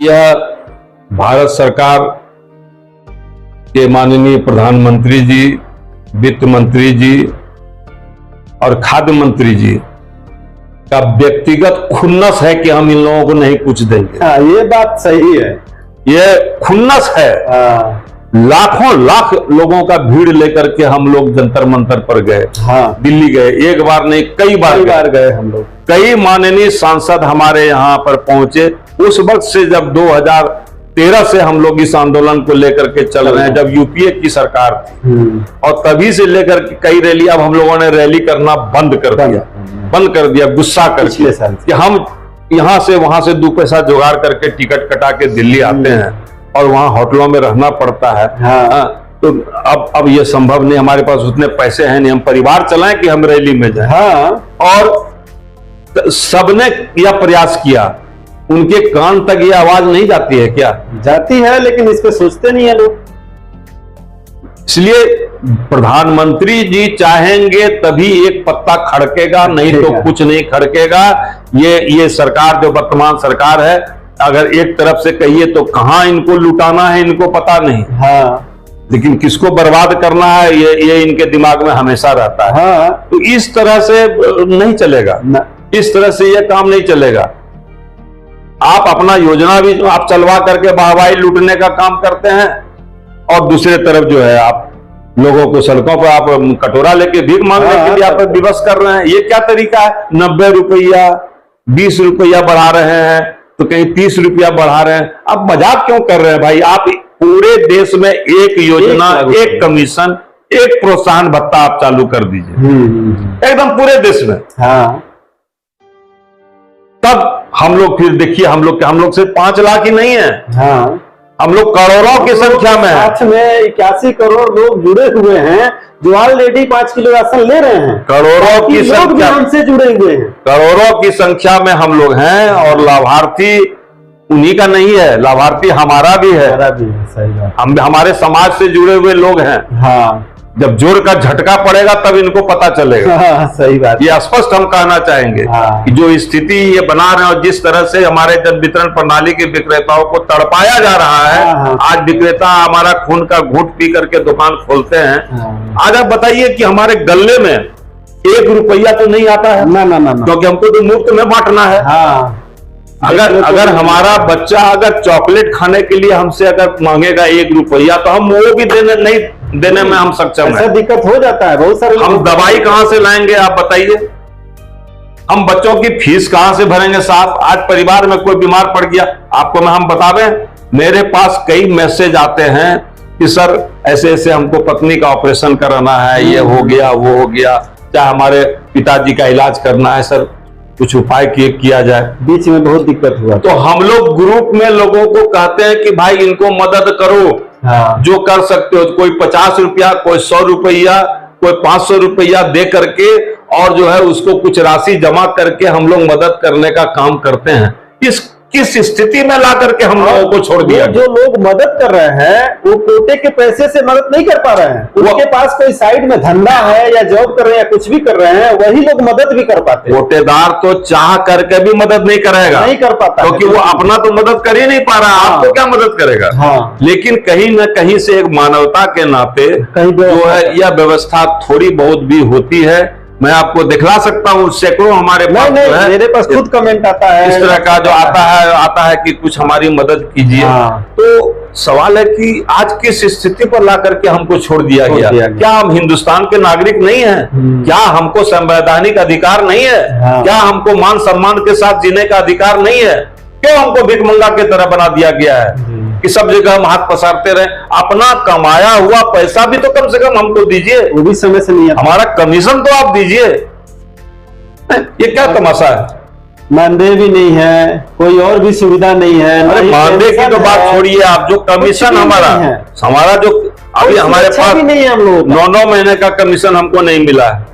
यह भारत सरकार के माननीय प्रधानमंत्री जी, वित्त मंत्री जी और खाद्य मंत्री जी का व्यक्तिगत खुन्नस है कि हम इन लोगों को नहीं कुछ देंगे। हाँ, ये बात सही है। ये खुन्नस है। लाखों लाख लोगों का भीड़ लेकर के हम लोग जंतर मंतर पर गए। हाँ, दिल्ली गए, एक बार नहीं कई बार गए हम लोग। कई माननीय सांसद हमारे यहाँ पर पहुंचे। उस वक्त से जब 2013 से हम लोग इस आंदोलन को लेकर के चल रहे हैं, जब यूपीए की सरकार थी, और तभी से लेकर के कई रैली, अब हम लोगों ने रैली करना बंद कर दिया गुस्सा करके कि हम यहाँ से वहां से 2 पैसा जुगाड़ करके टिकट कटा के दिल्ली आते हैं और वहां होटलों में रहना पड़ता है। हाँ। तो अब ये संभव नहीं, हमारे पास उतने पैसे हैं नहीं, हम परिवार चलाएं कि हम रैली में जाएं। हाँ। और सबने यह प्रयास किया, उनके कान तक ये आवाज नहीं जाती है क्या? जाती है, लेकिन इस पे सोचते नहीं है लोग। इसलिए प्रधानमंत्री जी चाहेंगे तभी एक पत्ता खड़केगा, नहीं तो कुछ नहीं खड़केगा। ये सरकार जो वर्तमान सरकार है, अगर एक तरफ से कहिए तो कहां इनको लुटाना है इनको पता नहीं। हाँ। लेकिन किसको बर्बाद करना है ये इनके दिमाग में हमेशा रहता है। हाँ। तो इस तरह से नहीं चलेगा, इस तरह से ये काम नहीं चलेगा। आप अपना योजना भी आप चलवा करके वाहवाही लूटने का काम करते हैं, और दूसरे तरफ जो है आप लोगों को सड़कों पर आप कटोरा लेके भीख मांगने के लिए आप विवश कर रहे हैं। ये क्या तरीका है? 90 रुपया 20 रुपया बढ़ा रहे हैं, तो कहीं 30 रुपया बढ़ा रहे हैं। आप मजाक क्यों कर रहे हैं भाई? आप पूरे देश में एक योजना, एक कमीशन, एक प्रोत्साहन भत्ता आप चालू कर दीजिए एकदम पूरे देश में। हाँ। तब हम लोग फिर देखिए, हम लोग से 5 लाख ही नहीं है। हाँ। हम लोग करोड़ों की संख्या में है। 81 करोड़ लोग जुड़े हुए हैं जो ऑलरेडी 5 किलो राशन ले रहे हैं। करोड़ों की संख्या हमसे जुड़े हुए हैं, करोड़ों की संख्या में हम लोग हैं, और लाभार्थी उन्हीं का नहीं है, लाभार्थी हमारा भी है। सही बात। हम हमारे समाज से जुड़े हुए लोग हैं। हाँ। जब जोर का झटका पड़ेगा तब इनको पता चलेगा। हाँ, सही बात। ये स्पष्ट हम कहना चाहेंगे। हाँ। कि जो स्थिति ये बना रहे हैं और जिस तरह से हमारे जन वितरण प्रणाली के विक्रेताओं को तड़पाया जा रहा है। हाँ। आज विक्रेता हमारा खून का घूंट पी करके दुकान खोलते हैं। हाँ। आज आप बताइए कि हमारे गले में 1 रुपया तो नहीं आता है ना, क्योंकि हमको तो मुफ्त में बांटना है। हाँ। अगर हमारा बच्चा अगर चॉकलेट खाने के लिए हमसे अगर मांगेगा 1 रुपया, तो हम वो भी देने में हम सक्षम है। दिक्कत हो जाता है बहुत सारे। हम दवाई कहां से लाएंगे आप बताइए? हम बच्चों की फीस कहां से भरेंगे साहब? आज परिवार में कोई बीमार पड़ गया, आपको हम बतावें, मेरे पास कई मैसेज आते हैं कि सर ऐसे ऐसे हमको पत्नी का ऑपरेशन कराना है, ये हो गया वो हो गया, चाहे हमारे पिताजी का इलाज करना है, सर कुछ उपाय किया जाए। बीच में बहुत दिक्कत हुआ, तो हम लोग ग्रुप में लोगों को कहते हैं कि भाई इनको मदद करो। हाँ। जो कर सकते हो, कोई 50 रुपया, कोई 100 रुपया, कोई 500 रुपया दे करके, और जो है उसको कुछ राशि जमा करके हम लोग मदद करने का काम करते हैं। किस स्थिति में ला करके हम लोगों को छोड़ दिया? जो लोग मदद कर रहे हैं वो कोटे के पैसे से मदद नहीं कर पा रहे हैं। उनके पास कोई साइड में धंधा है या जॉब कर रहे हैं या कुछ भी कर रहे हैं, वही लोग मदद भी कर पाते हैं। कोटेदार तो चाह करके भी मदद नहीं करेगा, नहीं कर पाता, क्योंकि वो अपना तो मदद कर ही नहीं पा रहा। हाँ। आपको क्या मदद करेगा? हाँ। लेकिन कहीं ना कहीं से एक मानवता के नाते जो है यह व्यवस्था थोड़ी बहुत भी होती है। मैं आपको दिखला सकता हूँ, सैकड़ों हमारे पास है, मेरे पास खुद कमेंट आता है इस तरह का जो आता है कि कुछ हमारी मदद कीजिए। हाँ। तो सवाल है कि आज किस स्थिति पर ला करके हमको छोड़ दिया गया? क्या हम हिंदुस्तान के नागरिक नहीं हैं? क्या हमको संवैधानिक अधिकार नहीं है? हाँ। क्या हमको मान सम्मान के साथ जीने का अधिकार नहीं है? क्यों हमको भिखमंगा की तरह बना दिया गया है कि सब जगह हम हाथ पसारते रहे? अपना कमाया हुआ पैसा भी तो कम से कम हमको दीजिए। वो भी समय से नहीं है। हमारा कमीशन तो आप दीजिए। ये क्या तमाशा है? मानदेय भी नहीं है, कोई और भी सुविधा नहीं है। अरे मानदेय की तो बात छोड़िए, आप जो कमीशन हमारा जो अभी हमारे पास नहीं है, हम लोग 9 महीने का कमीशन हमको नहीं मिला है।